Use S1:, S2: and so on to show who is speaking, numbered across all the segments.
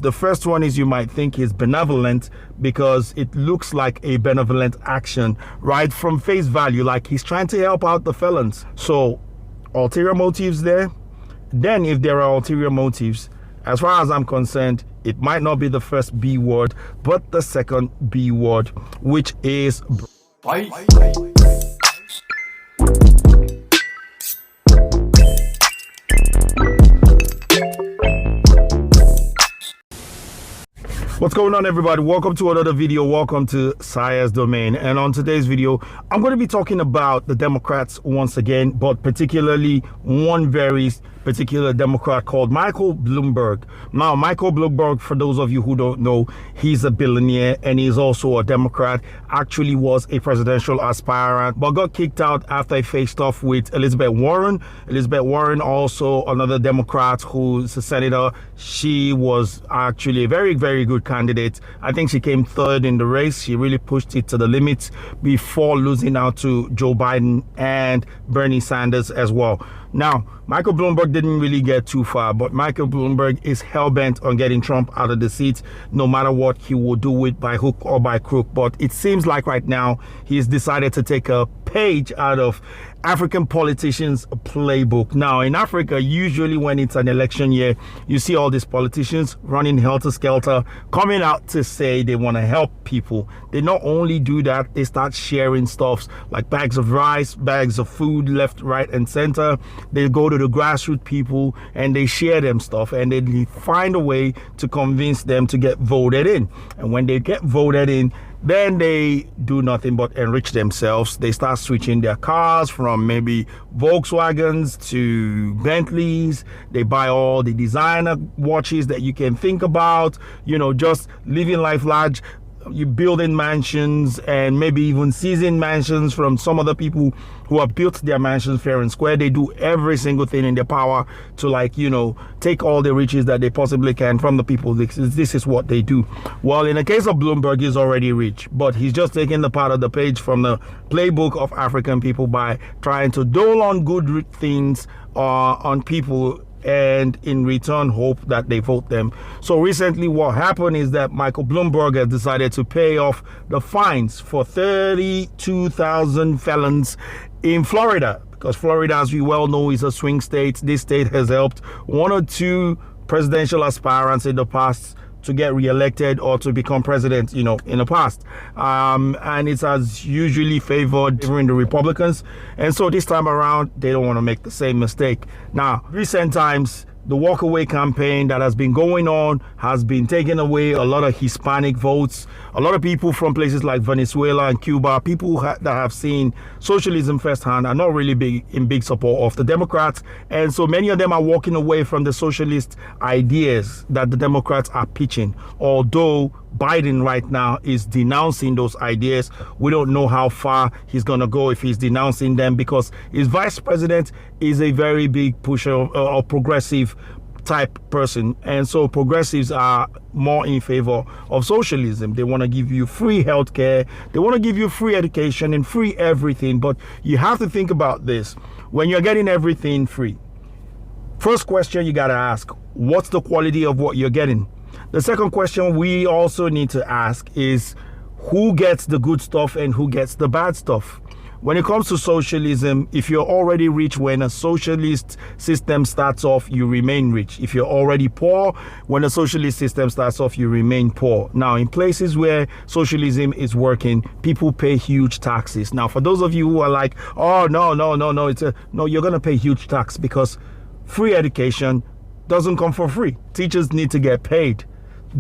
S1: The first one is you might think is benevolent because it looks like a benevolent action right from face value, like he's trying to help out the felons. So ulterior motives there. Then if there are ulterior motives, as far as I'm concerned, it might not be the first B word, but the second B word, which is What's going on, everybody? Welcome to another video. Welcome to Sire's Domain. And on today's video, I'm going to be talking about the Democrats once again, but particularly one very particular Democrat called Michael Bloomberg. Now, Michael Bloomberg, for those of you who don't know, he's a billionaire and he's also a Democrat. Actually was a presidential aspirant, but got kicked out after he faced off with Elizabeth Warren. Elizabeth Warren, also another Democrat who's a senator. She was actually a very, very good candidate. I think she came third in the race. She really pushed it to the limit before losing out to Joe Biden and Bernie Sanders as well. Now, Michael Bloomberg didn't really get too far, but Michael Bloomberg is hell-bent on getting Trump out of the seat, no matter what he will do it by hook or by crook. But it seems like right now he's decided to take a page out of African politicians' playbook. Now, in Africa, usually when it's an election year, you see all these politicians running helter-skelter, coming out to say they want to help people. They not only do that, they start sharing stuff like bags of rice, bags of food left, right, and center. They go to the grassroots people and they share them stuff, and they find a way to convince them to get voted in. And when they get voted in, then they do nothing but enrich themselves. They start switching their cars from maybe Volkswagens to Bentleys. They buy all the designer watches that you can think about, you know, just living life large. You building mansions and maybe even seizing mansions from some other people who have built their mansions fair and square. They do every single thing in their power to, like, you know, take all the riches that they possibly can from the people. This is what they do. Well, in the case of Bloomberg, he's already rich, but he's just taking the part of the page from the playbook of African people by trying to dole on good things on people, and in return hope that they vote them. So recently what happened is that Michael Bloomberg has decided to pay off the fines for 32,000 felons in Florida, because Florida, as we well know, is a swing state. This state has helped one or two presidential aspirants in the past to get reelected or to become president, you know, in the past. And it has usually favored the Republicans. And so this time around, they don't want to make the same mistake. Now, recent times, the walkaway campaign that has been going on has been taking away a lot of Hispanic votes. A lot of people from places like Venezuela and Cuba, people that have seen socialism firsthand, are not really in big support of the Democrats. And so many of them are walking away from the socialist ideas that the Democrats are pitching. Although Biden right now is denouncing those ideas, we don't know how far he's going to go if he's denouncing them, because his vice president is a very big pusher or progressive type person, and so progressives are more in favor of socialism. They want to give you free healthcare, they want to give you free education and free everything. But you have to think about this: when you're getting everything free, first question you got to ask, what's the quality of what you're getting? The second question we also need to ask is, who gets the good stuff and who gets the bad stuff? When it comes to socialism, if you're already rich, when a socialist system starts off, you remain rich. If you're already poor, when a socialist system starts off, you remain poor. Now, in places where socialism is working, people pay huge taxes. Now, for those of you who are like, oh, no, you're going to pay huge tax, because free education doesn't come for free. Teachers need to get paid.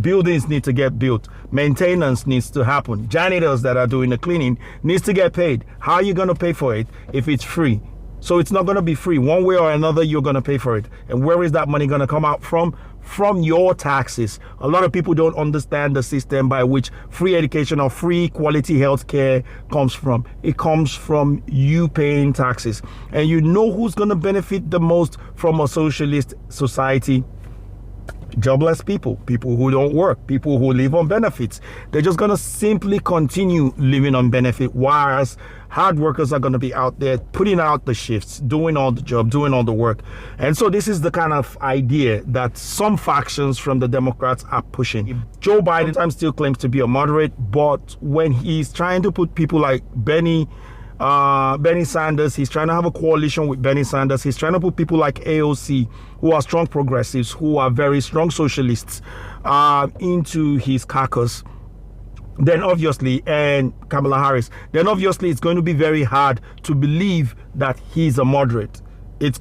S1: Buildings need to get built. Maintenance needs to happen. Janitors that are doing the cleaning needs to get paid. How are you going to pay for it if it's free? So it's not going to be free. One way or another, you're going to pay for it. And where is that money going to come out from? From your taxes. A lot of people don't understand the system by which free education or free quality health care comes from. It comes from you paying taxes. And you know who's going to benefit the most from a socialist society? jobless people, people who don't work, people who live on benefits. They're just going to simply continue living on benefit, whereas hard workers are going to be out there putting out the shifts, doing all the job, doing all the work. And so this is the kind of idea that some factions from the Democrats are pushing. Joe Biden sometimes still claims to be a moderate, but when he's trying to put people like Bernie Sanders, he's trying to have a coalition with Bernie Sanders, he's trying to put people like AOC, who are strong progressives, who are very strong socialists, into his caucus, then obviously, and Kamala Harris, then obviously it's going to be very hard to believe that he's a moderate. It's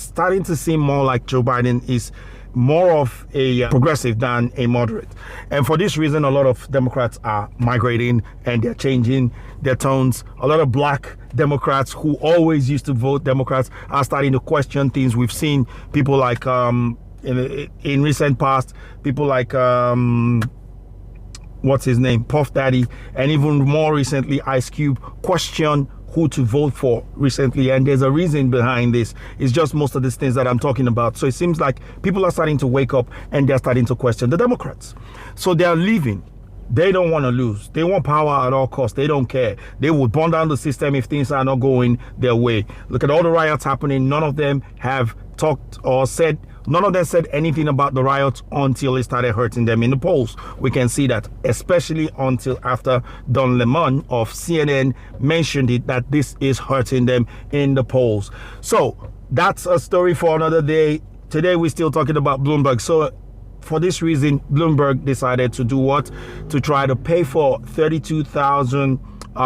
S1: starting to seem more like Joe Biden is more of a progressive than a moderate. And for this reason, a lot of Democrats are migrating and they're changing their tones. A lot of black Democrats who always used to vote Democrats are starting to question things. We've seen people like, in recent past, people like, what's his name, Puff Daddy, and even more recently, Ice Cube, question who to vote for recently, and there's a reason behind this. It's just most of these things that I'm talking about. So it seems like people are starting to wake up and they're starting to question the Democrats. So they're leaving. They don't want to lose. They want power at all costs. They don't care. They will burn down the system if things are not going their way. Look at all the riots happening. None of them have talked or said, none of them said anything about the riots until it started hurting them in the polls. We can see that, especially until after Don Lemon of CNN mentioned it, that this is hurting them in the polls. So that's a story for another day. Today we're still talking about Bloomberg. So for this reason, Bloomberg decided to do what? To try to pay for 32,000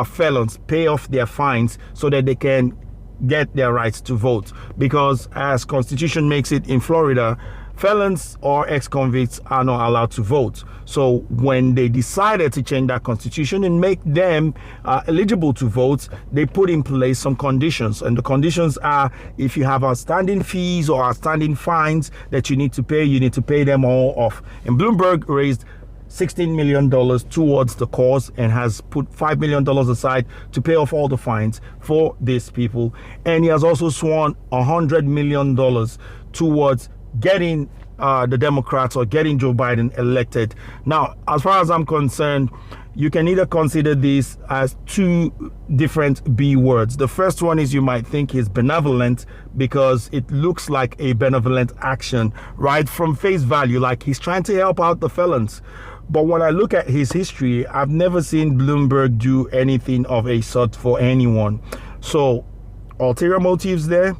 S1: felons, pay off their fines so that they can get their rights to vote. Because as Constitution makes it in Florida, felons or ex-convicts are not allowed to vote. So when they decided to change that constitution and make them eligible to vote, they put in place some conditions. And the conditions are, if you have outstanding fees or outstanding fines that you need to pay them all off. And Bloomberg raised $16 million towards the cause and has put $5 million aside to pay off all the fines for these people. And he has also sworn $100 million towards getting the Democrats or getting Joe Biden elected. Now, as far as I'm concerned, you can either consider this as two different B words. The first one is, you might think, is benevolent, because it looks like a benevolent action right from face value, like he's trying to help out the felons. But when I look at his history, I've never seen Bloomberg do anything of a sort for anyone. So, ulterior motives there.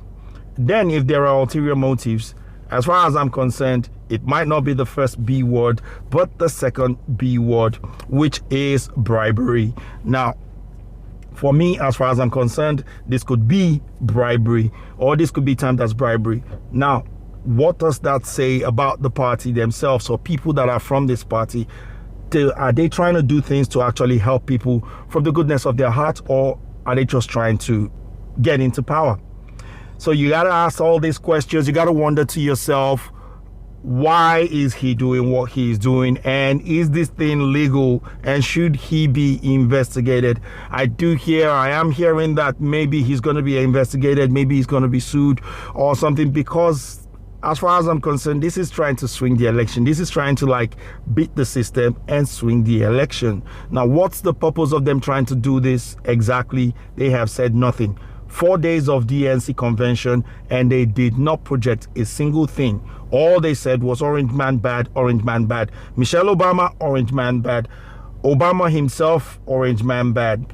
S1: Then if there are ulterior motives, as far as I'm concerned, it might not be the first B word, but the second B word, which is bribery. Now, for me, as far as I'm concerned, this could be bribery, or this could be termed as bribery. Now, what does that say about the party themselves, or people that are from this party? Are they trying to do things to actually help people from the goodness of their heart, or are they just trying to get into power? So you got to ask all these questions. You got to wonder to yourself, why is he doing what he's doing? And is this thing legal? And should he be investigated? I am hearing that maybe he's going to be investigated. Maybe he's going to be sued or something, because as far as I'm concerned, this is trying to swing the election. This is trying to beat the system and swing the election. Now, what's the purpose of them trying to do this exactly? They have said nothing. 4 days of DNC convention, and they did not project a single thing. All they said was orange man bad, orange man bad. Michelle Obama, orange man bad. Obama himself, orange man bad.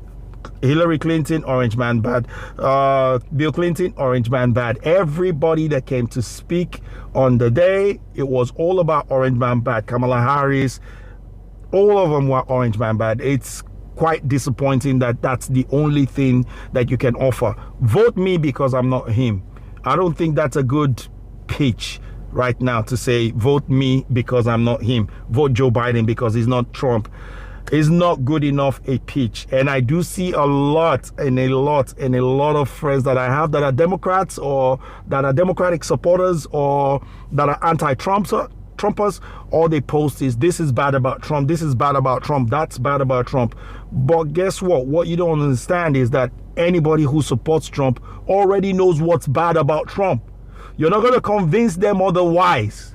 S1: Hillary Clinton, orange man bad. Bill Clinton, orange man bad. Everybody that came to speak on the day, it was all about orange man bad. Kamala Harris, all of them were orange man bad. It's quite disappointing that that's the only thing that you can offer. Vote me because I'm not him. I don't think that's a good pitch right now, to say vote me because I'm not him. Vote Joe Biden because he's not Trump. Is not good enough a pitch. And I do see a lot of friends that I have that are Democrats, or that are Democratic supporters, or that are anti-Trumpers. All they post is, this is bad about Trump, this is bad about Trump, that's bad about Trump. But guess what? What you don't understand is that anybody who supports Trump already knows what's bad about Trump. You're not going to convince them otherwise.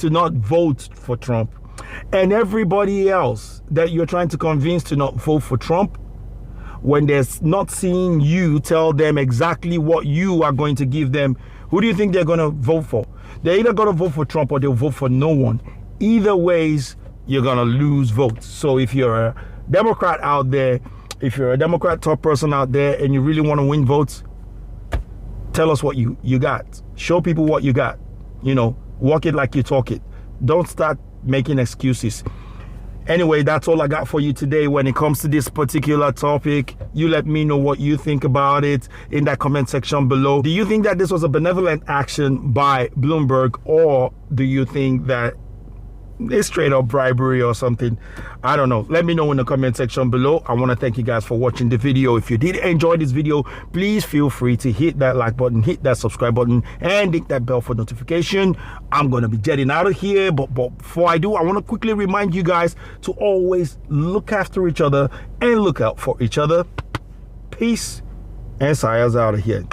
S1: to not vote for Trump, and everybody else that you're trying to convince to not vote for Trump, when they're not seeing you tell them exactly what you are going to give them, who do you think they're going to vote for? They're either going to vote for Trump or they'll vote for no one. Either ways, you're going to lose votes. So if you're a Democrat out there, if you're a Democrat top person out there and you really want to win votes, tell us what you got. Show people what you got. You know, walk it like you talk it. Don't start making excuses. Anyway, that's all I got for you today when it comes to this particular topic. You let me know what you think about it in that comment section below. Do you think that this was a benevolent action by Bloomberg, or do you think that it's straight up bribery or something? I don't know. Let me know in the comment section below. I want to thank you guys for watching the video. If you did enjoy this video, please feel free to hit that like button, hit that subscribe button, and hit that bell for notification. I'm going to be jetting out of here, but before I do, I want to quickly remind you guys to always look after each other and look out for each other. Peace, and Saya's out of here.